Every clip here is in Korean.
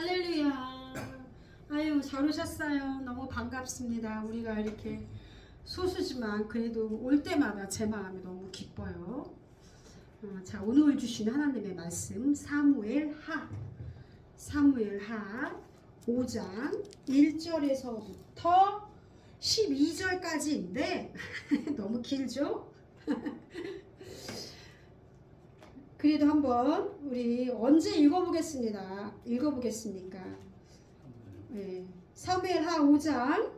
할렐루야. 아유, 잘 오셨어요. 너무 반갑습니다. 우리가 이렇게 소수지만 그래도 올 때마다 제 마음이 너무 기뻐요. 자, 오늘 주신 하나님의 말씀 사무엘하 5장 1절에서부터 12절까지인데 너무 길죠? 그래도 한번 우리 언제 읽어보겠습니까? 네, 사무엘하 5장.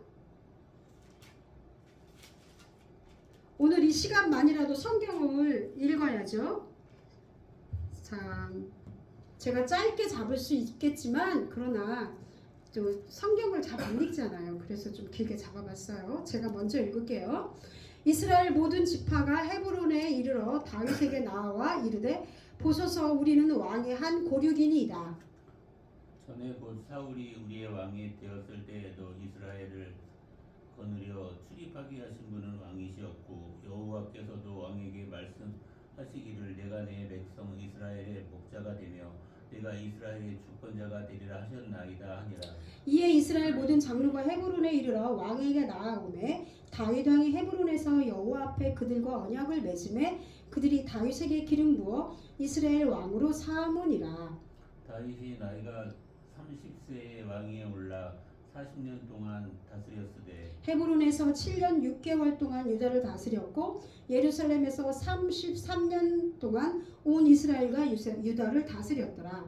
오늘 이 시간만이라도 성경을 읽어야죠. 자, 제가 짧게 잡을 수 있겠지만 그러나 좀 성경을 잘 안 읽잖아요. 그래서 좀 길게 잡아봤어요. 제가 먼저 읽을게요. 이스라엘 모든 지파가 헤브론에 이르러 다윗에게 나와 이르되 보소서 우리는 왕의 한 고륙이니이다. 전에 곧 사울이 우리의 왕이 되었을 때에도 이스라엘을 거느려 출입하게 하신 분은 왕이시었고 여호와께서도 왕에게 말씀하시기를 내가 내 백성 이스라엘의 목자가 되며 내가 이스라엘의 주권자가 되리라 하셨나이다 하니라. 이에 이스라엘 모든 장로가 헤브론에 이르러 왕에게 나아오매 다윗 왕이 헤브론에서 여호와 앞에 그들과 언약을 맺음에 그들이 다윗에게 기름 부어 이스라엘 왕으로 삼으니라. 다윗이 나이가 30세의 왕위에 올라 40년 동안 다스렸으되 헤브론에서 7년 6개월 동안 유다를 다스렸고 예루살렘에서 33년 동안 온 이스라엘과 유다를 다스렸더라.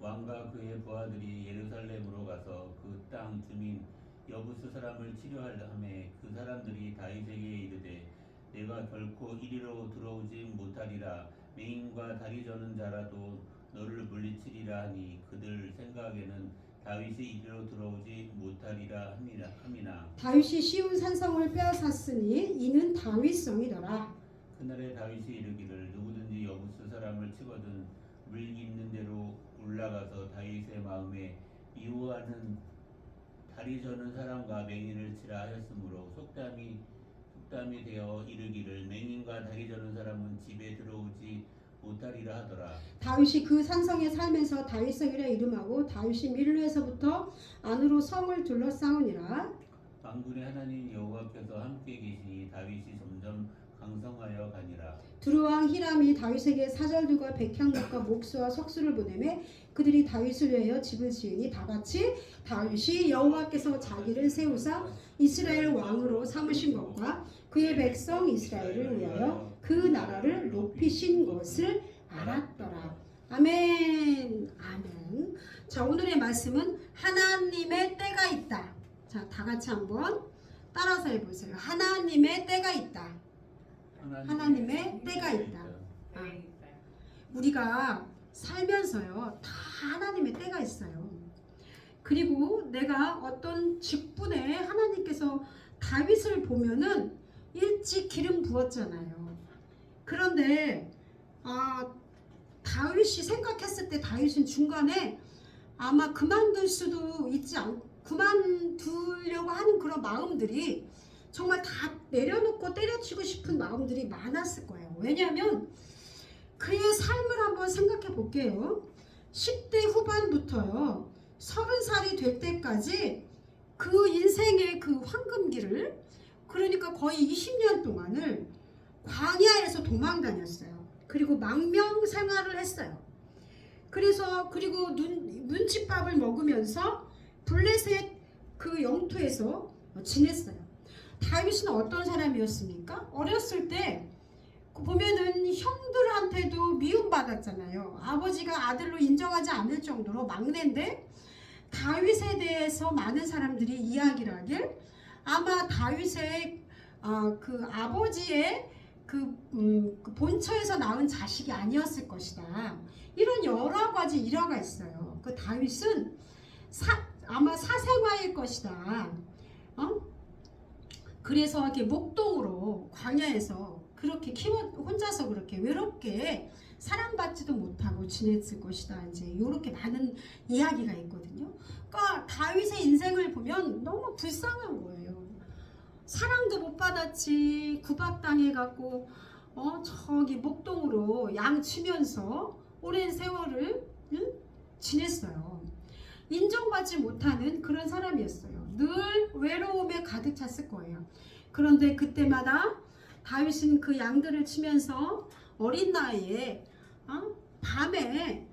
왕과 그의 부하들이 예루살렘으로 가서 그 땅 주민 여부스 사람을 치료하려함에 그 사람들이 다윗에게 이르되 내가 결코 이리로 들어오지 못하리라. 맹인과 다리 저는 자라도 너를 물리치리라 하니 그들 생각에는 다윗이 이리로 들어오지 못하리라 함이나 다윗이 시온 산성을 빼앗았으니 이는 다윗성이더라. 그날에 다윗이 이르기를 누구든지 여부스 사람을 치거든 물 있는 데로 올라가서 다윗의 마음에 미워하는 다리 저는 사람과 맹인을 치라 하였으므로 속담이 되어 이르기를 맹인과 다리 저는 사람은 집에 들어오지 못하리라 하더라. 다윗이 그 산성에 살면서 다윗성이라 이름하고 다윗이 밀로에서부터 안으로 성을 둘러싸우니라. 만군의 하나님 여호와께서 함께 계시니 다윗이 점점 강성하여 가니라. 두루왕 히람이 다윗에게 사절들과 백향목과 목수와 석수를 보내매 그들이 다윗을 위하여 집을 지으니 다같이 다윗이 여호와께서 자기를 세우사 이스라엘 왕으로 삼으신 것과 그의 백성 이스라엘을 위하여 그 나라를 높이신 것을 알았더라. 아멘. 아멘. 자, 오늘의 말씀은 하나님의 때가 있다. 자, 다 같이 한번 따라서 해보세요. 하나님의 때가 있다. 하나님의 때가 있다. 우리가 살면서요, 다 하나님의 때가 있어요. 그리고 내가 어떤 직분에 하나님께서 다윗을 보면은 일찍 기름 부었잖아요. 그런데 다윗이 생각했을 때 다윗은 중간에 아마 그만두려고 하는 그런 마음들이 정말 다 내려놓고 때려치고 싶은 마음들이 많았을 거예요. 왜냐하면 그의 삶을 한번 생각해 볼게요. 10대 후반부터요 30살이 될 때까지 그 인생의 그 황금기를, 그러니까 거의 20년 동안을 광야에서 도망 다녔어요. 그리고 망명 생활을 했어요. 그리고 눈칫밥을 먹으면서 블레셋 그 영토에서 지냈어요. 다윗은 어떤 사람이었습니까? 어렸을 때 보면은 형들한테도 미움받았잖아요. 아버지가 아들로 인정하지 않을 정도로 막내인데 다윗에 대해서 많은 사람들이 이야기를 하길 아마 다윗의 그 아버지의 그 본처에서 낳은 자식이 아니었을 것이다. 이런 여러 가지 일화가 있어요. 그 다윗은 아마 사생아일 것이다. 그래서 이렇게 목동으로 광야에서 그렇게 혼자서 그렇게 외롭게 사랑받지도 못하고 지냈을 것이다. 이제 이렇게 많은 이야기가 있거든요. 그러니까 다윗의 인생을 보면 너무 불쌍한 거예요. 사랑도 못 받았지, 구박당해갖고 저기 목동으로 양 치면서 오랜 세월을 지냈어요. 인정받지 못하는 그런 사람이었어요. 늘 외로움에 가득 찼을 거예요. 그런데 그때마다 다윗은 그 양들을 치면서 어린 나이에 밤에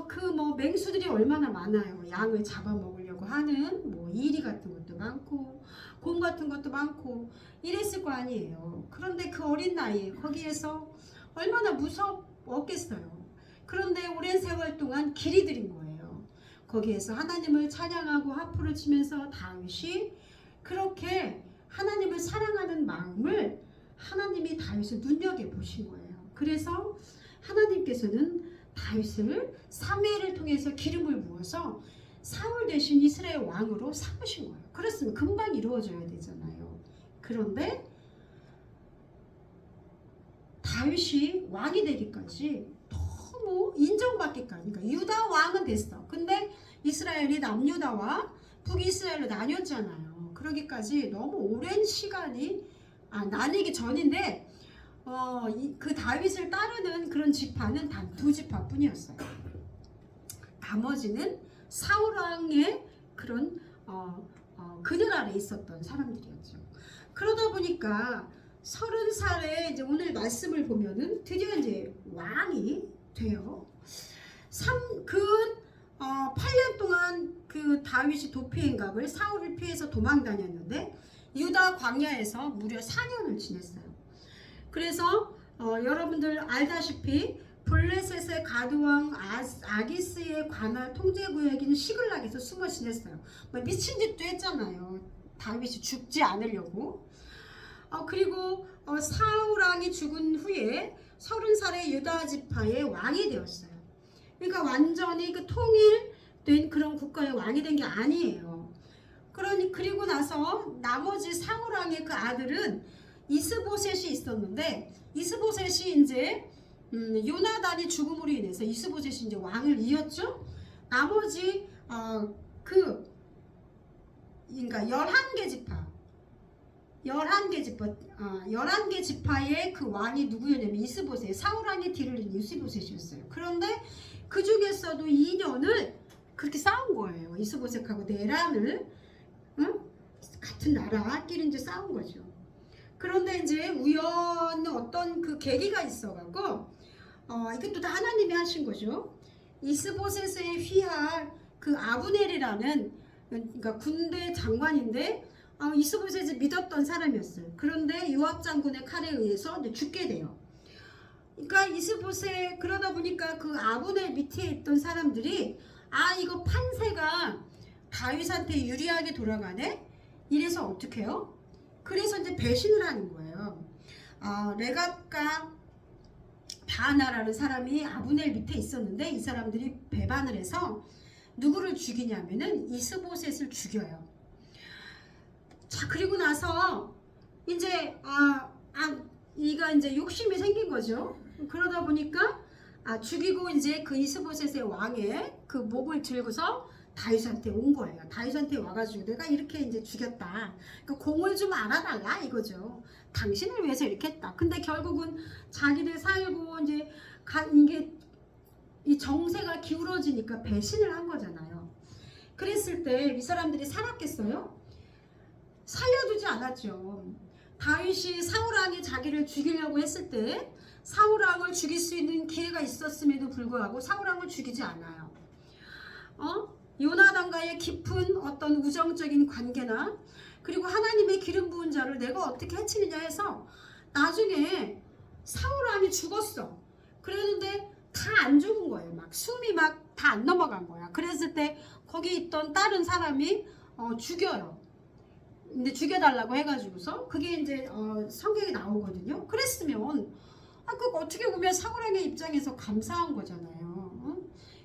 그 뭐 맹수들이 얼마나 많아요. 양을 잡아먹으려고 하는 뭐 이리 같은 것도 많고 곰 같은 것도 많고 이랬을 거 아니에요. 그런데 그 어린 나이에 거기에서 얼마나 무섭겠어요. 그런데 오랜 세월 동안 길이 들인 거예요. 거기에서 하나님을 찬양하고 하프를 치면서 다윗이 그렇게 하나님을 사랑하는 마음을 하나님이 다윗을 눈여겨보신 거예요. 그래서 하나님께서는 다윗을 사무엘을 통해서 기름을 부어서 사울 대신 이스라엘 왕으로 삼으신 거예요. 그랬으면 금방 이루어져야 되잖아요. 그런데 다윗이 왕이 되기까지 너무 인정받기까지, 그러니까 유다 왕은 됐어. 근데 이스라엘이 남유다와 북이스라엘로 나뉘었잖아요. 그러기까지 너무 오랜 시간이 나뉘기 전인데 그 다윗을 따르는 그런 지파는 단 2지파뿐이었어요. 나머지는 사울 왕의 그런 그늘 아래 있었던 사람들이었죠. 그러다 보니까 30살에 이제 오늘 말씀을 보면은 드디어 이제 왕이 돼요. 8년 동안 그 다윗이 도피행각을 사울을 피해서 도망 다녔는데 유다 광야에서 무려 4년을 지냈어요. 그래서 여러분들 알다시피 블레셋의 가드왕 아기스의 관할 통제구역인 시글락에서 숨어 지냈어요. 미친 짓도 했잖아요. 다윗이 죽지 않으려고. 그리고 사울 왕이 죽은 후에 30살의 유다 지파의 왕이 되었어요. 그러니까 완전히 그 통일된 그런 국가의 왕이 된 게 아니에요. 그리고 나서 나머지 사울 왕의 그 아들은 이스보셋이 있었는데 이스보셋이 이제 요나단이 죽음으로 인해서 이스보셋이 이제 왕을 이었죠. 나머지 그러니까 11개 지파의 그 왕이 누구였냐면 이스보셋, 사울 왕의 뒤를 잇는 이스보셋이었어요. 그런데 그 중에서도 2년을 그렇게 싸운 거예요. 이스보셋하고 내란을 같은 나라끼리 이제 싸운 거죠. 그런데 이제 우연히 어떤 그 계기가 있어갖고 이것도 다 하나님이 하신 거죠. 이스보셋의 휘할 그 아브넬이라는 그러니까 군대 장관인데 이스보셋을 믿었던 사람이었어요. 그런데 요압 장군의 칼에 의해서 이제 죽게 돼요. 그러니까 이스보셋 그러다 보니까 그 아브넬 밑에 있던 사람들이 이거 판세가 다윗한테 유리하게 돌아가네. 이래서 어떻게 해요? 그래서 이제 배신을 하는 거예요. 레갑과 바나라는 사람이 아브넬 밑에 있었는데 이 사람들이 배반을 해서 누구를 죽이냐면은 이스보셋을 죽여요. 자, 그리고 나서 이제 이가 이제 욕심이 생긴 거죠. 그러다 보니까 죽이고 이제 그 이스보셋의 왕의 그 목을 들고서 다윗한테 온 거예요. 다윗한테 와가지고 내가 이렇게 이제 죽였다. 그러니까 공을 좀 알아달라 이거죠. 당신을 위해서 이렇게 했다. 근데 결국은 자기들 살고 이제 이게 이 정세가 기울어지니까 배신을 한 거잖아요. 그랬을 때 이 사람들이 살았겠어요? 살려두지 않았죠. 다윗이 사울왕이 자기를 죽이려고 했을 때 사울왕을 죽일 수 있는 기회가 있었음에도 불구하고 사울왕을 죽이지 않아요. 요나단과의 깊은 어떤 우정적인 관계나 그리고 하나님의 기름 부은 자를 내가 어떻게 해치느냐 해서 나중에 사울왕이 죽었어. 그랬는데 다 안 죽은 거예요. 막 숨이 막 다 안 넘어간 거야. 그랬을 때 거기 있던 다른 사람이 죽여요. 근데 죽여달라고 해가지고서 그게 이제 성경에 나오거든요. 그랬으면 그 어떻게 보면 사울왕의 입장에서 감사한 거잖아요.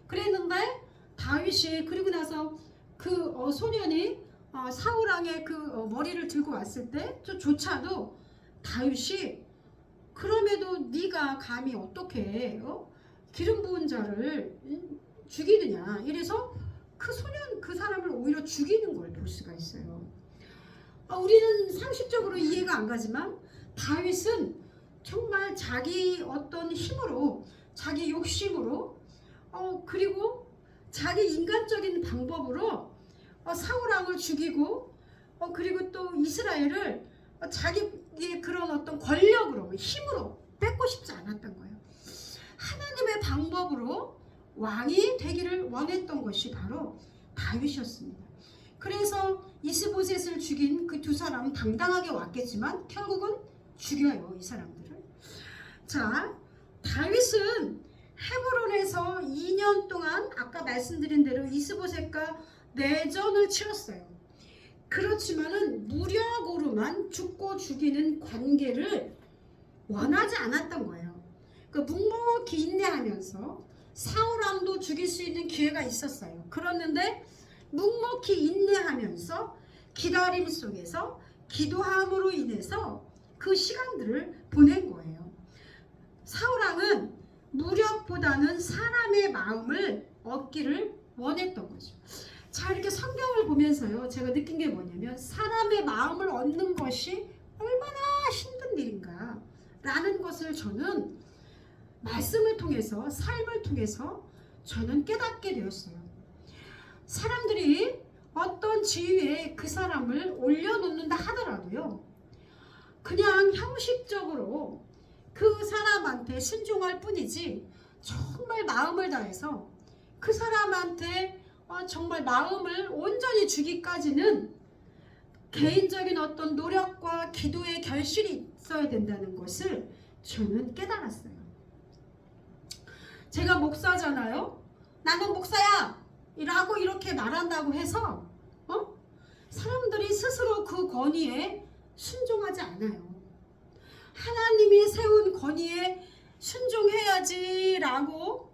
그랬는데 다윗이 그리고 나서 그 소년이 사울왕의 그 머리를 들고 왔을 때 조차도 다윗이 그럼에도 네가 감히 어떻게 기름 부은 자를 죽이느냐 이래서 그 사람을 오히려 죽이는 걸 볼 수가 있어요. 우리는 상식적으로 이해가 안 가지만 다윗은 정말 자기 어떤 힘으로 자기 욕심으로 그리고 자기 인간적인 방법으로 사울 왕을 죽이고 그리고 또 이스라엘을 자기의 그런 어떤 권력으로 힘으로 뺏고 싶지 않았던 거예요. 하나님의 방법으로 왕이 되기를 원했던 것이 바로 다윗이었습니다. 그래서 이스보셋을 죽인 그 두 사람 당당하게 왔겠지만 결국은 죽여요, 이 사람들을. 자, 다윗은 헤브론에서 2년 동안 아까 말씀드린 대로 이스보셋과 내전을 치렀어요. 그렇지만은 무력으로만 죽고 죽이는 관계를 원하지 않았던 거예요. 그 묵묵히 인내하면서 사울 왕도 죽일 수 있는 기회가 있었어요. 그랬는데 묵묵히 인내하면서 기다림 속에서 기도함으로 인해서 그 시간들을 보낸 거예요. 사울 왕은 무력보다는 사람의 마음을 얻기를 원했던 거죠. 자, 이렇게 성경을 보면서요, 제가 느낀 게 뭐냐면 사람의 마음을 얻는 것이 얼마나 힘든 일인가 라는 것을 저는 말씀을 통해서, 삶을 통해서 저는 깨닫게 되었어요. 사람들이 어떤 지위에 그 사람을 올려놓는다 하더라도요, 그냥 형식적으로 그 사람한테 순종할 뿐이지 정말 마음을 다해서 그 사람한테 정말 마음을 온전히 주기까지는 개인적인 어떤 노력과 기도의 결실이 있어야 된다는 것을 저는 깨달았어요. 제가 목사잖아요. 나는 목사야! 라고 이렇게 말한다고 해서 사람들이 스스로 그 권위에 순종하지 않아요. 하나님이 세운 권위에 순종해야지 라고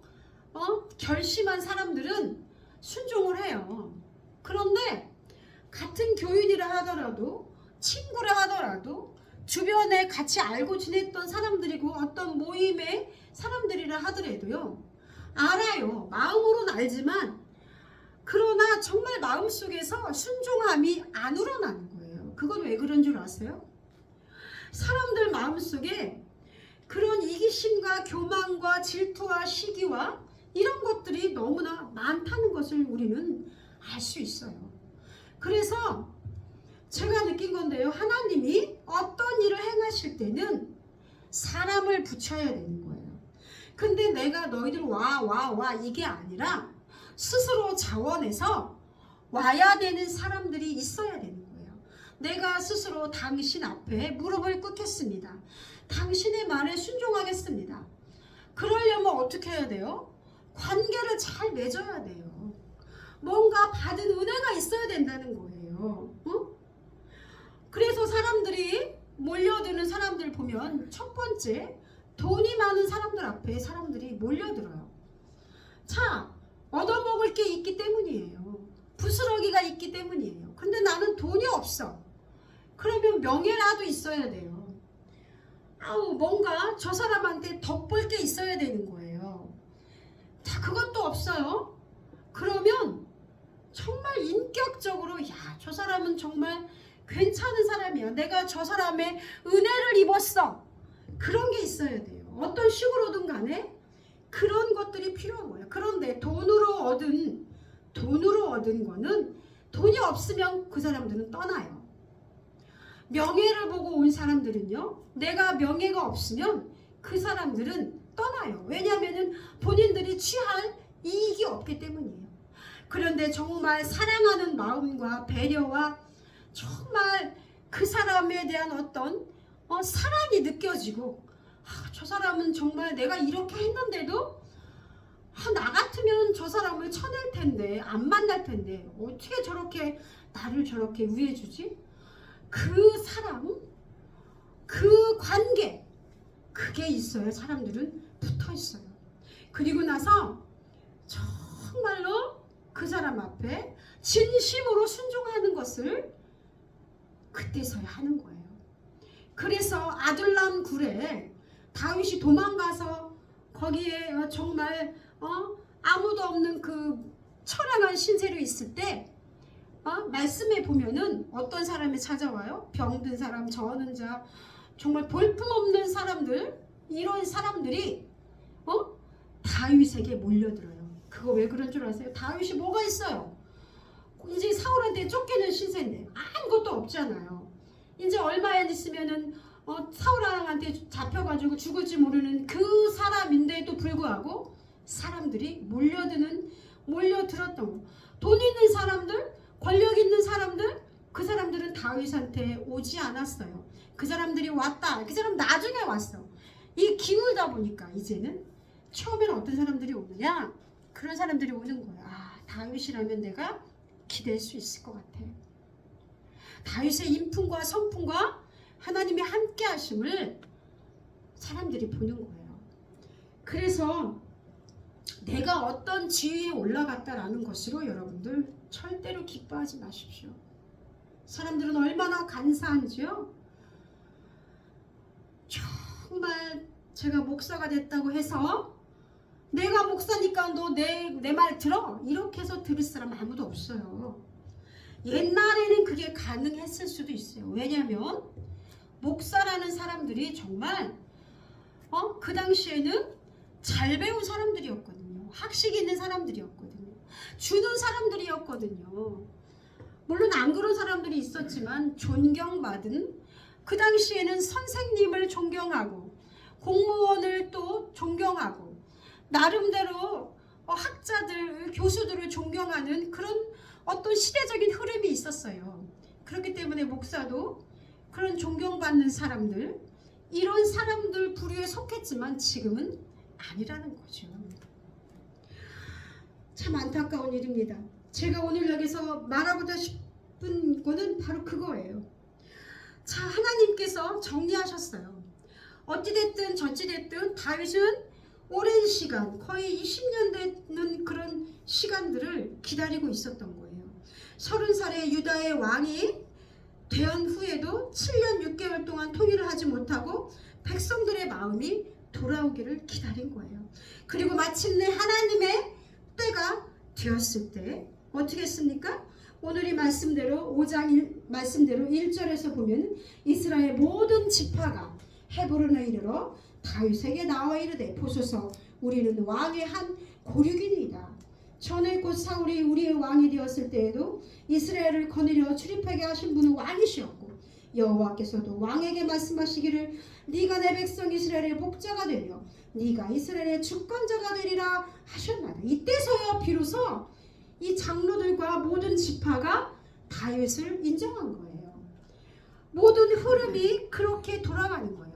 결심한 사람들은 순종을 해요. 그런데 같은 교인이라 하더라도, 친구라 하더라도, 주변에 같이 알고 지냈던 사람들이고 어떤 모임의 사람들이라 하더라도요, 알아요. 마음으로는 알지만 그러나 정말 마음속에서 순종함이 안 우러나는 거예요. 그건 왜 그런 줄 아세요? 사람들 마음속에 그런 이기심과 교만과 질투와 시기와 이런 것들이 너무나 많다는 것을 우리는 알 수 있어요. 그래서 제가 느낀 건데요, 하나님이 어떤 일을 행하실 때는 사람을 붙여야 되는 거예요. 근데 내가 너희들 와 이게 아니라 스스로 자원해서 와야 되는 사람들이 있어야 되는 거예요. 내가 스스로 당신 앞에 무릎을 꿇겠습니다. 당신의 말에 순종하겠습니다. 그러려면 어떻게 해야 돼요? 관계를 잘 맺어야 돼요. 뭔가 받은 은혜가 있어야 된다는 거예요. 그래서 사람들이 몰려드는 사람들 보면 첫 번째, 돈이 많은 사람들 앞에 사람들이 몰려들어요. 자, 얻어먹을 게 있기 때문이에요. 부스러기가 있기 때문이에요. 근데 나는 돈이 없어. 그러면 명예라도 있어야 돼요. 뭔가 저 사람한테 덕볼 게 있어야 되는 거예요. 자, 그것도 없어요. 그러면 정말 인격적으로 저 사람은 정말 괜찮은 사람이야. 내가 저 사람의 은혜를 입었어. 그런 게 있어야 돼요. 어떤 식으로든 간에 그런 것들이 필요한 거예요. 그런데 돈으로 얻은 거는 돈이 없으면 그 사람들은 떠나요. 명예를 보고 온 사람들은요, 내가 명예가 없으면 그 사람들은 떠나요. 왜냐하면 본인들이 취할 이익이 없기 때문이에요. 그런데 정말 사랑하는 마음과 배려와 정말 그 사람에 대한 어떤 사랑이 느껴지고, 저 사람은 정말 내가 이렇게 했는데도 나 같으면 저 사람을 쳐낼 텐데, 안 만날 텐데 어떻게 저렇게 나를 저렇게 위해주지? 그 사람, 그 관계, 그게 있어야 사람들은 붙어 있어요. 그리고 나서 정말로 그 사람 앞에 진심으로 순종하는 것을 그때서야 하는 거예요. 그래서 아둘람 굴에 다윗이 도망가서 거기에 정말 아무도 없는 그 처량한 신세로 있을 때 말씀에 보면은 어떤 사람이 찾아와요? 병든 사람, 저어는 자, 정말 볼품없는 사람들, 이런 사람들이 다윗에게 몰려들어요. 그것 그거 왜 그런 줄 아세요? 다윗이 뭐가 있어요? 이제 사울한테 쫓기는 신세인데 아무것도 없잖아요. 이제 얼마 안 있으면은 사울왕한테 잡혀가지고 죽을지 모르는 그 사람인데도 불구하고 사람들이 몰려들었던 거. 돈 있는 사람들, 권력 있는 사람들, 그 사람들은 다윗한테 오지 않았어요. 그 사람들이 왔다. 그 사람 나중에 왔어. 이 기울다 보니까 이제는 처음에는 어떤 사람들이 오느냐? 그런 사람들이 오는 거야. 아, 다윗이라면 내가 기댈 수 있을 것 같아. 다윗의 인품과 성품과 하나님의 함께 하심을 사람들이 보는 거예요. 그래서 내가 어떤 지위에 올라갔다라는 것으로 여러분들 절대로 기뻐하지 마십시오. 사람들은 얼마나 간사한지요. 정말 제가 목사가 됐다고 해서 내가 목사니까 너 내 말 들어? 이렇게 해서 들을 사람 아무도 없어요. 옛날에는 그게 가능했을 수도 있어요. 왜냐하면 목사라는 사람들이 정말 그 당시에는 잘 배운 사람들이었거든요. 학식이 있는 사람들이었거든요. 주는 사람들이었거든요. 물론 안 그런 사람들이 있었지만 존경받은, 그 당시에는 선생님을 존경하고 공무원을 또 존경하고 나름대로 학자들, 교수들을 존경하는 그런 어떤 시대적인 흐름이 있었어요. 그렇기 때문에 목사도 그런 존경받는 사람들, 이런 사람들 부류에 속했지만 지금은 아니라는 거죠. 참 안타까운 일입니다. 제가 오늘 여기서 말하고자 싶은 거는 바로 그거예요. 자, 하나님께서 정리하셨어요. 어찌됐든 저찌됐든 다윗은 오랜 시간, 거의 20년 되는 그런 시간들을 기다리고 있었던 거예요. 30살의 유다의 왕이 된 후에도 7년 6개월 동안 통일을 하지 못하고 백성들의 마음이 돌아오기를 기다린 거예요. 그리고 마침내 하나님의 때가 되었을 때 어떻게 했습니까? 오늘 이 말씀대로 5장 말씀대로 1절에서 보면 이스라엘 모든 지파가 헤브론에 이르러 다윗에게 나와 이르되 보소서 우리는 왕의 한 고륙이니이다. 전에 곧 사울이 우리의 왕이 되었을 때에도 이스라엘을 거느려 출입하게 하신 분은 왕이시었고 여호와께서도 왕에게 말씀하시기를 네가 내 백성 이스라엘의 목자가 되며 네가 이스라엘의 주권자가 되리라 하셨나니 이때서야 비로소 이 장로들과 모든 지파가 다윗을 인정한 거예요. 모든 흐름이 그렇게 돌아가는 거예요.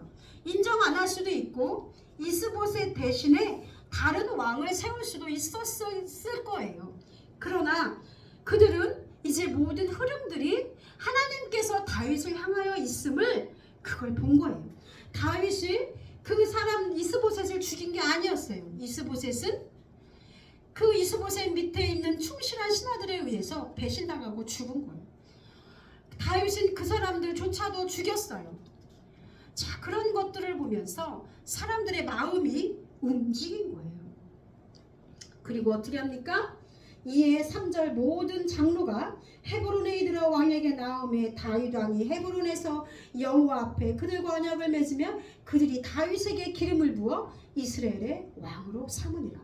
인정 안 할 수도 있고 이스보셋 대신에 다른 왕을 세울 수도 있었을 거예요. 그러나 그들은 이제 모든 흐름들이 하나님께서 다윗을 향하여 있음을 그걸 본 거예요. 다윗이 그 사람 이스보셋을 죽인 게 아니었어요. 이스보셋은 그 이스보셋 밑에 있는 충실한 신하들에 의해서 배신당하고 죽은 거예요. 다윗은 그 사람들조차도 죽였어요. 자, 그런 것들을 보면서 사람들의 마음이 움직인 거예요. 그리고 어떻게 합니까? 이에 3절 모든 장로가 헤브론에 이르러 왕에게 나오매 다윗 왕이 헤브론에서 여호와 앞에 그들과 언약을 맺으며 그들이 다윗에게 기름을 부어 이스라엘의 왕으로 삼으니라.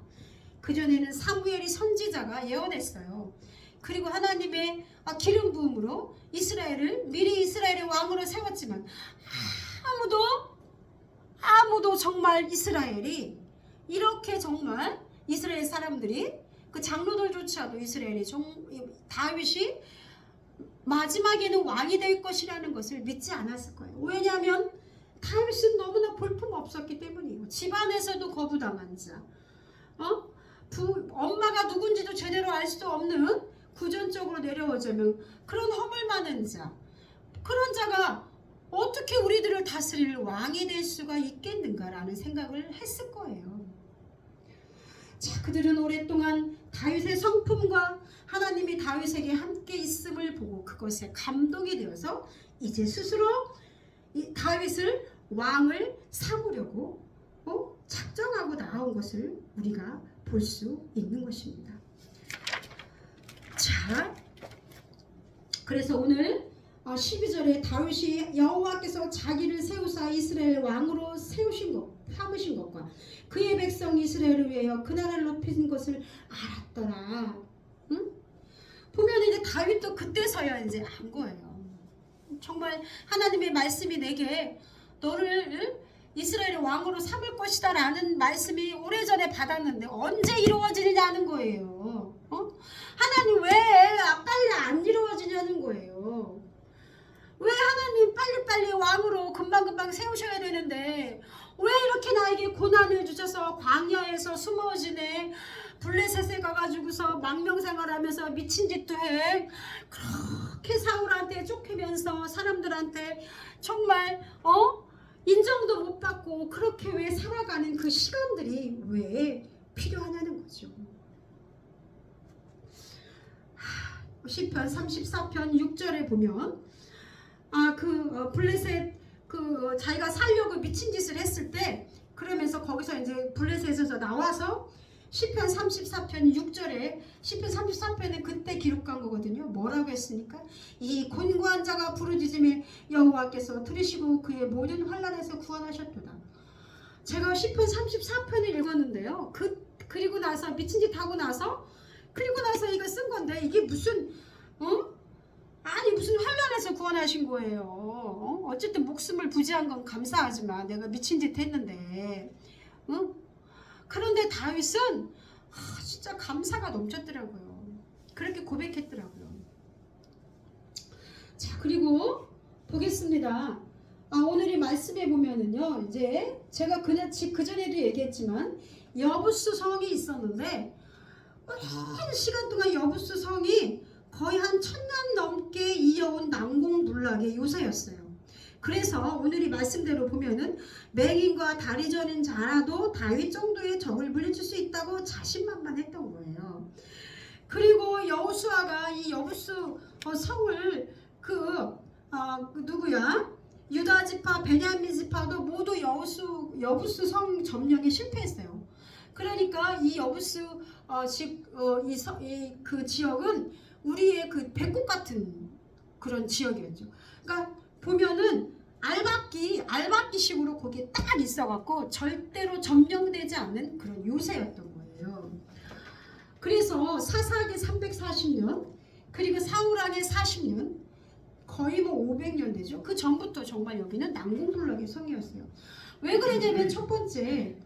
그전에는 사무엘이 선지자가 예언했어요. 그리고 하나님의 기름 부음으로 미리 이스라엘의 왕으로 세웠지만 아무도 정말 이스라엘이 이렇게 정말 이스라엘 사람들이 그 장로들조차도 다윗이 마지막에는 왕이 될 것이라는 것을 믿지 않았을 거예요. 왜냐하면 다윗은 너무나 볼품없었기 때문이에요. 집안에서도 거부당한 자, 엄마가 누군지도 제대로 알 수도 없는 구전적으로 내려오자면 그런 허물 많은 자, 그런 자가 어떻게 우리들을 다스릴 왕이 될 수가 있겠는가라는 생각을 했을 거예요. 자, 그들은 오랫동안 다윗의 성품과 하나님이 다윗에게 함께 있음을 보고 그것에 감동이 되어서 이제 스스로 다윗을 왕을 삼으려고 작정하고 나온 것을 우리가 볼 수 있는 것입니다. 자, 그래서 오늘 12절에 다윗이 여호와께서 자기를 세우사 이스라엘 왕으로 세우신 것, 참으신 것과 그의 백성 이스라엘을 위하여 그 나라를 높이신 것을 알았더라. 응? 보면 이제 다윗도 그때서야 이제 안 거예요. 정말 하나님의 말씀이 내게 너를 이스라엘의 왕으로 삼을 것이다 라는 말씀이 오래전에 받았는데 언제 이루어지느냐는 거예요. 하나님 왜 빨리 안 이루어지냐는 거예요. 왜 하나님 빨리빨리 왕으로 금방금방 세우셔야 되는데 왜 이렇게 나에게 고난을 주셔서 광야에서 숨어 지내, 블레셋에 가가지고서 망명생활하면서 미친 짓도 해, 그렇게 사울한테 쫓기면서 사람들한테 정말 인정도 못 받고 그렇게 왜 살아가는 그 시간들이 왜 필요하냐는 거죠. 시편 34편 6절에 보면 블레셋 자기가 살려고 미친 짓을 했을 때, 그러면서 거기서 이제 블레셋에서 나와서 시편 34편 6절에, 시편 34편은 그때 기록한 거거든요. 뭐라고 했습니까? 이 곤고한 자가 부르짖음에 여호와께서 들으시고 그의 모든 환난에서 구원하셨도다. 제가 시편 34편을 읽었는데요. 그리고 나서 미친 짓 하고 나서 이거 쓴 건데, 이게 무슨 무슨 환난에서 구원하신 거예요. 어쨌든 목숨을 부지한 건 감사하지만 내가 미친 짓 했는데, 그런데 다윗은 진짜 감사가 넘쳤더라고요. 그렇게 고백했더라고요. 자, 그리고 보겠습니다. 오늘 이 말씀에 보면은요, 이제 제가 그 전에도 얘기했지만 여부스 성이 있었는데, 오랜 시간 동안 여부스 성이 거의 한 1000년 넘게 이어온 난공불락의 요새였어요. 그래서 오늘 이 말씀대로 보면은 맹인과 다리 저린 자라도 다윗 정도의 적을 물리칠 수 있다고 자신만만했던 거예요. 그리고 여호수아가 이 여부스 성을 유다 지파, 베냐민 지파도 모두 여부스 성 점령에 실패했어요. 그러니까 이 여부스 그 지역은 우리의 그 배꼽 같은 그런 지역이었죠. 그러니까 보면은 알박기식으로 거기에 딱 있어갖고 절대로 점령되지 않는 그런 요새였던 거예요. 그래서 사사기 340년, 그리고 사울왕의 40년, 거의 500년 되죠. 그 전부터 정말 여기는 난공불락의 성이었어요. 왜 그러냐면, 첫 번째,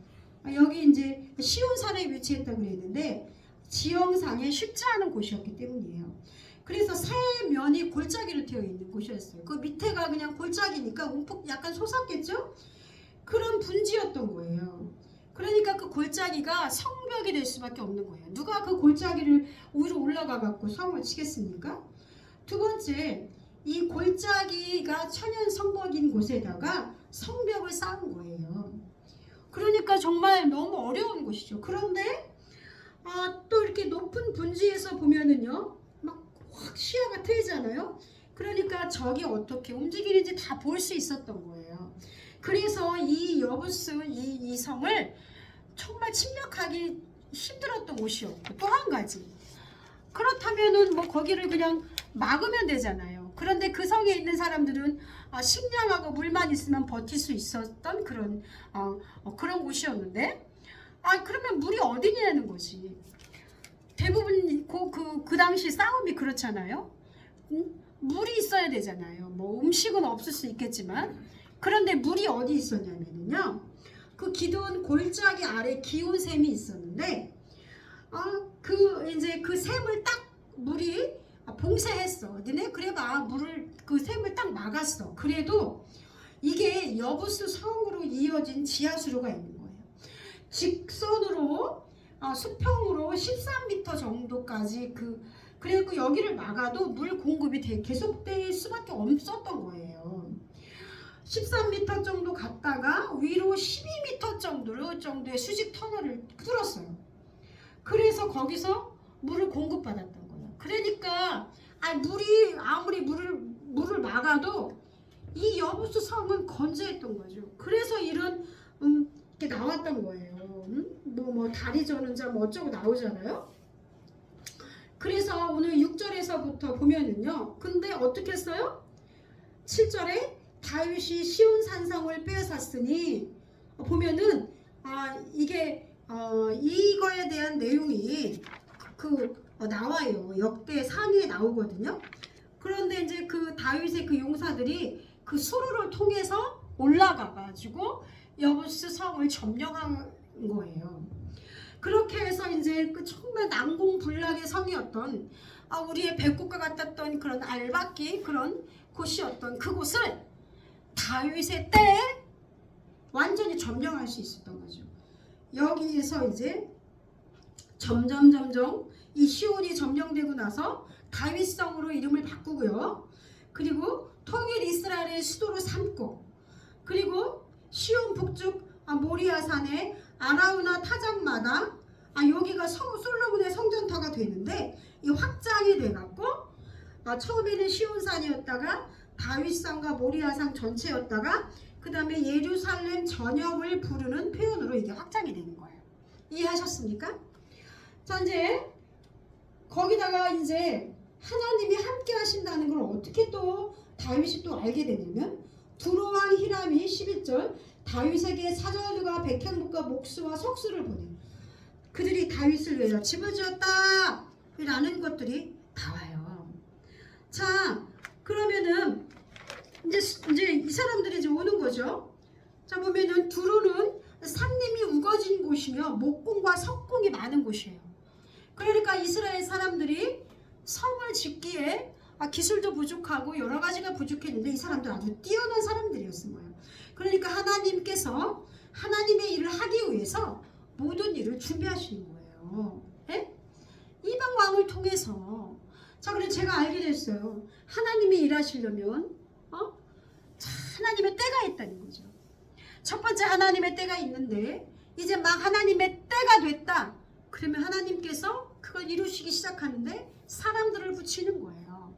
여기 이제 시온산에 위치했다고 그랬는데 지형상에 쉽지 않은 곳이었기 때문이에요. 그래서 세 면이 골짜기로 되어 있는 곳이었어요. 그 밑에가 그냥 골짜기니까 움푹 약간 솟았겠죠? 그런 분지였던 거예요. 그러니까 그 골짜기가 성벽이 될 수밖에 없는 거예요. 누가 그 골짜기를 위로 올라가 갖고 성을 치겠습니까? 두 번째, 이 골짜기가 천연 성벽인 곳에다가 성벽을 쌓은 거예요. 그러니까 정말 너무 어려운 곳이죠. 그런데 또 이렇게 높은 분지에서 보면은요, 막 확 시야가 트이잖아요. 그러니까 적이 어떻게 움직이는지 다 볼 수 있었던 거예요. 그래서 이 여부스 이 성을 정말 침략하기 힘들었던 곳이었고, 또 한 가지, 그렇다면은 거기를 그냥 막으면 되잖아요. 그런데 그 성에 있는 사람들은 식량하고 물만 있으면 버틸 수 있었던 그런 곳이었는데, 그러면 물이 어디냐는 거지. 대부분 그 당시 싸움이 그렇잖아요. 물이 있어야 되잖아요. 음식은 없을 수 있겠지만, 그런데 물이 어디 있었냐면요, 그 기도원 골짜기 아래 기온샘이 있었는데, 이제 그 샘을 딱 물이 봉쇄했어. 너네 그래봐, 그 샘을 딱 막았어. 그래도 이게 여부스 성으로 이어진 지하수로가 있는 거예요. 직선으로 수평으로 13m 정도까지 그리고 여기를 막아도 물 공급이 계속될 수밖에 없었던 거예요. 13m 정도 갔다가 위로 12m 정도의 수직 터널을 뚫었어요. 그래서 거기서 물을 공급받았던 거예요. 그러니까 물이 아무리 물을 막아도 이 여부스 성은 건재했던 거죠. 그래서 이런 게 나왔던 거예요. 다리 저는 자 어쩌고 나오잖아요. 그래서 오늘 6절에서부터 보면은요, 근데 어떻게 했어요? 7절에 다윗이 시온 산성을 빼앗았으니 보면은 이게 이거에 대한 내용이 나와요. 역대 상위에 나오거든요. 그런데 이제 그 다윗의 그 용사들이 그 수로를 통해서 올라가 가지고 여부스 성을 점령한 거예요. 그렇게 해서 이제 그 정말 난공불락의 성이었던 우리의 배꼽과 같았던 그런 알박기 그런 곳이었던 그곳을 다윗의 때에 완전히 점령할 수 있었던 거죠. 여기에서 이제 점점 이 시온이 점령되고 나서 다윗성으로 이름을 바꾸고요. 그리고 통일 이스라엘의 수도로 삼고, 그리고 시온 북쪽 모리아산의 아라우나 타작마다 여기가 솔로몬의 성전터가 되는데 이 확장이 돼갖고 처음에는 시온산이었다가 다윗산과 모리아산 전체였다가 그 다음에 예루살렘 전역을 부르는 표현으로 이게 확장이 되는 거예요. 이해하셨습니까? 자, 이제 거기다가 이제 하나님이 함께 하신다는 걸 어떻게 또 다윗이 또 알게 되냐면 두로왕 히람이 11절 다윗에게 사절들과 백향목과 목수와 석수를 보내 그들이 다윗을 위하여 집을 지었다 라는 것들이 나와요. 자, 그러면은 이제 이 사람들이 이제 오는 거죠. 자, 보면은 두로는 산림이 우거진 곳이며 목공과 석공이 많은 곳이에요. 그러니까 이스라엘 사람들이 성을 짓기에 기술도 부족하고 여러 가지가 부족했는데 이 사람들 아주 뛰어난 사람들이었을 거예요. 그러니까 하나님께서 하나님의 일을 하기 위해서 모든 일을 준비하시는 거예요. 예? 이방 왕을 통해서. 자, 그래서 제가 알게 됐어요. 하나님이 일하시려면 하나님의 때가 있다는 거죠. 첫 번째 하나님의 때가 있는데 이제 막 하나님의 때가 됐다. 그러면 하나님께서 그걸 이루시기 시작하는데 사람들을 붙이는 거예요.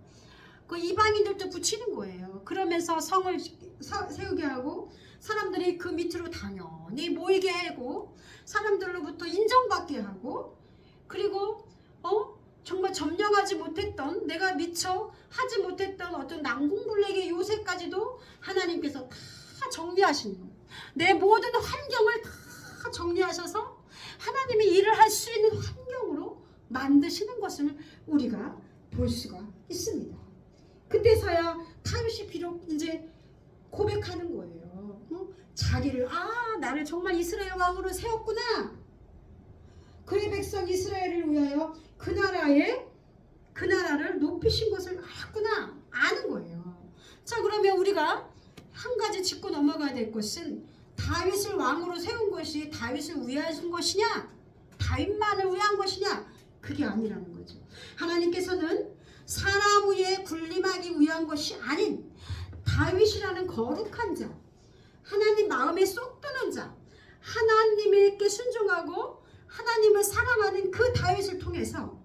그 이방인들도 붙이는 거예요. 그러면서 성을 세우게 하고 사람들이 그 밑으로 당연히 모이게 하고 사람들로부터 인정받게 하고 그리고 정말 점령하지 못했던 내가 미처 하지 못했던 어떤 난공불락의 요새까지도 하나님께서 다 정리하시는 거예요. 내 모든 환경을 다 정리하셔서 하나님이 일을 할 수 있는 환경으로 만드시는 것을 우리가 볼 수가 있습니다. 그때서야 다윗이 비록 이제 고백하는 거예요. 자기를 나를 정말 이스라엘 왕으로 세웠구나. 그의 백성 이스라엘을 위하여 그 나라를 높이신 것을 알았구나. 아는 거예요. 자, 그러면 우리가 한 가지 짚고 넘어가야 될 것은 다윗을 왕으로 세운 것이 다윗을 위한 것이냐 다윗만을 위한 것이냐 그게 아니라는 거죠. 하나님께서는 사람 위에 군림하기 위한 것이 아닌 다윗이라는 거룩한 자, 하나님 마음에 쏙 드는 자, 하나님께 순종하고 하나님을 사랑하는 그 다윗을 통해서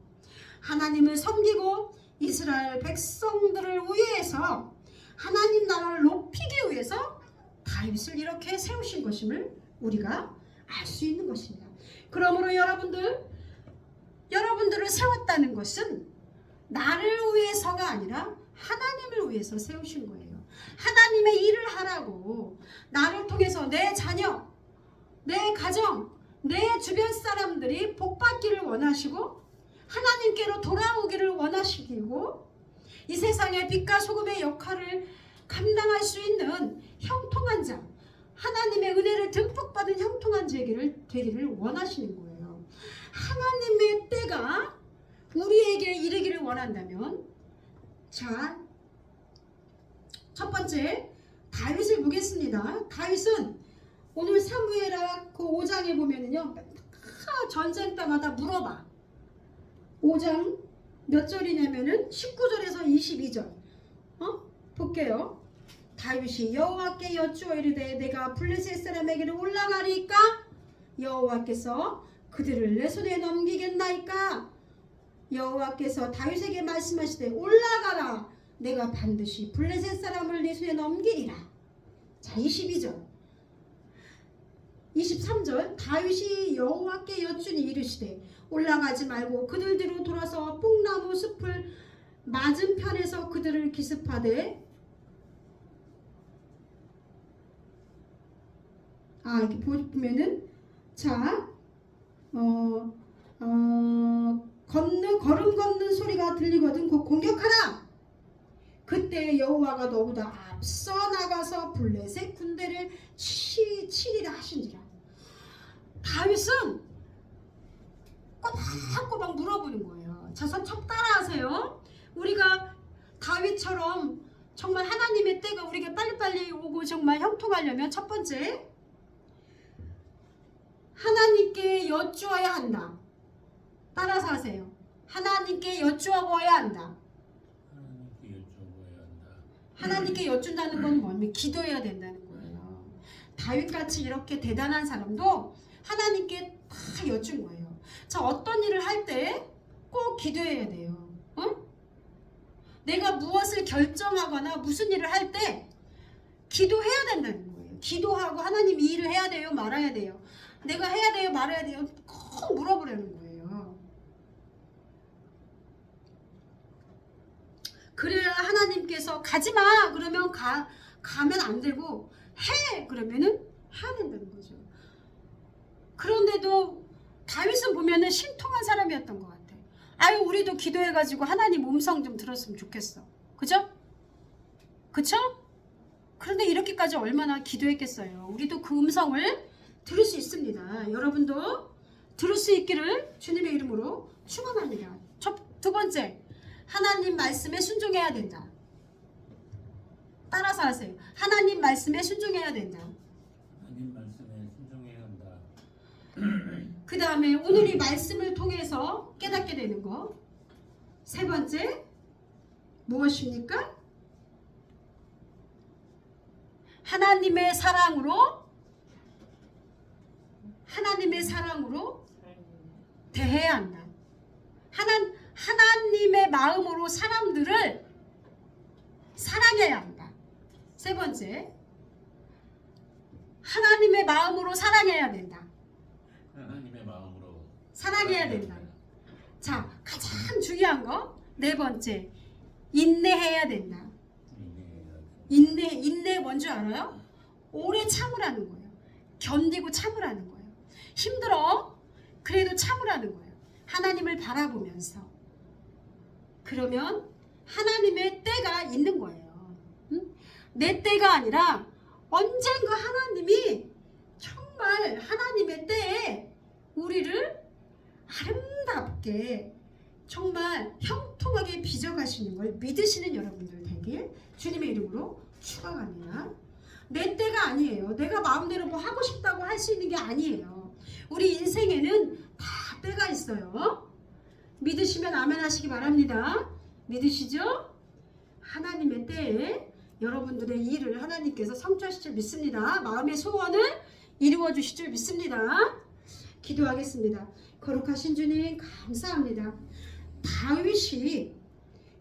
하나님을 섬기고 이스라엘 백성들을 위해서 하나님 나라를 높이기 위해서 다윗을 이렇게 세우신 것임을 우리가 알 수 있는 것입니다. 그러므로 여러분들을 세웠다는 것은 나를 위해서가 아니라 하나님을 위해서 세우신 거예요. 하나님의 일을 하라고 나를 통해서 내 자녀, 내 가정, 내 주변 사람들이 복받기를 원하시고 하나님께로 돌아오기를 원하시고 이 세상의 빛과 소금의 역할을 감당할 수 있는 형통한 자, 하나님의 은혜를 듬뿍 받은 형통한 되기를 원하시는 거예요. 하나님의 때가 우리에게 이르기를 원한다면 자, 첫 번째 다윗을 보겠습니다. 다윗은 오늘 사무엘하 그 5장에 보면은요 전쟁 때마다 물어봐. 5장 몇 절이냐면은 19절에서 22절 볼게요. 다윗이 여호와께 여쭈어 이르되 내가 블레셋 사람에게로 올라가리까 여호와께서 그들을 내 손에 넘기겠나이까 여호와께서 다윗에게 말씀하시되 올라가라 내가 반드시 블레셋 사람을 네 손에 넘기리라. 자, 22절 23절 다윗이 여호와께 여쭈니 이르시되 올라가지 말고 그들 뒤로 돌아서 뽕나무 숲을 맞은편에서 그들을 기습하되 이렇게 보면은 자, 걸음 걷는 소리가 들리거든 곧 공격하라. 그때 여호와가 너보다 앞서 나가서 블레셋 군대를 치리라 하신지라. 다윗은 꼬박꼬박 물어보는 거예요. 자, 첫 따라하세요. 우리가 다윗처럼 정말 하나님의 때가 우리에게 빨리빨리 오고 정말 형통하려면 첫 번째, 하나님께 여쭈어야 한다. 따라서 하세요. 하나님께 여쭈어야 한다. 하나님께 여쭤봐야 한다. 하나님께 여쭌다는 건 뭐냐면 기도해야 된다는 거예요. 다윗같이 이렇게 대단한 사람도 하나님께 다 여쭌 거예요. 자, 어떤 일을 할 때 꼭 기도해야 돼요. 내가 무엇을 결정하거나 무슨 일을 할 때 기도해야 된다는 거예요. 기도하고 하나님 이 일을 해야 돼요, 말아야 돼요. 내가 해야 돼요, 말아야 돼요. 꼭 물어보라는 거예요. 그래야 하나님께서 가지마 그러면 가면 안 되고 해 그러면은 해야 된다는 거죠. 그런데도 다윗은 보면은 신통한 사람이었던 것 같아. 아유, 우리도 기도해가지고 하나님 음성 좀 들었으면 좋겠어. 그죠? 그쵸? 그런데 이렇게까지 얼마나 기도했겠어요. 우리도 그 음성을 들을 수 있습니다. 여러분도 들을 수 있기를 주님의 이름으로 축원합니다. 두 번째, 하나님 말씀에 순종해야 된다. 따라서 하세요. 하나님 말씀에 순종해야 된다. 하나님 말씀에 순종해야 한다. 그 다음에 오늘 이 말씀을 통해서 깨닫게 되는 거. 세 번째, 무엇입니까? 하나님의 사랑으로 대해야 한다. 하나님의 마음으로 사람들을 사랑해야 한다. 세 번째, 하나님의 마음으로 사랑해야 된다. 하나님의 마음으로 사랑해야 된다. 자, 가장 중요한 거 네 번째, 인내해야 된다. 인내 뭔지 알아요? 오래 참으라는 거예요. 견디고 참으라는 거예요. 힘들어. 그래도 참으라는 거예요. 하나님을 바라보면서. 그러면 하나님의 때가 있는 거예요. 응? 내 때가 아니라 언젠가 하나님이 정말 하나님의 때에 우리를 아름답게 정말 형통하게 빚어가시는 걸 믿으시는 여러분들 되길 주님의 이름으로 축원합니다. 내 때가 아니에요. 내가 마음대로 뭐 하고 싶다고 할 수 있는 게 아니에요. 우리 인생에는 다 때가 있어요. 믿으시면 아멘 하시기 바랍니다. 믿으시죠? 하나님의 때에 여러분들의 일을 하나님께서 성취하실 줄 믿습니다. 마음의 소원을 이루어 주실 줄 믿습니다. 기도하겠습니다. 거룩하신 주님 감사합니다. 다윗이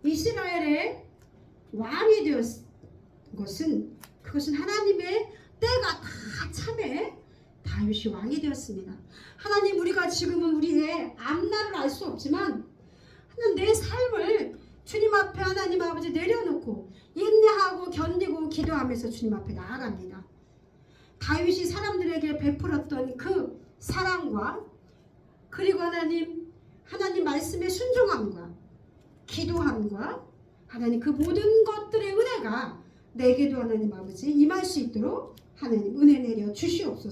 이스라엘의 왕이 되었 그것은 하나님의 때가 다 참에 다윗이 왕이 되었습니다. 하나님, 우리가 지금은 우리의 앞날을 알 수 없지만 내 삶을 주님 앞에 하나님 아버지 내려놓고 인내하고 견디고 기도하면서 주님 앞에 나아갑니다. 다윗이 사람들에게 베풀었던 그 사랑과 그리고 하나님 말씀의 순종함과 기도함과 하나님 그 모든 것들의 은혜가 내게도 하나님 아버지 임할 수 있도록 하나님 은혜 내려 주시옵소서.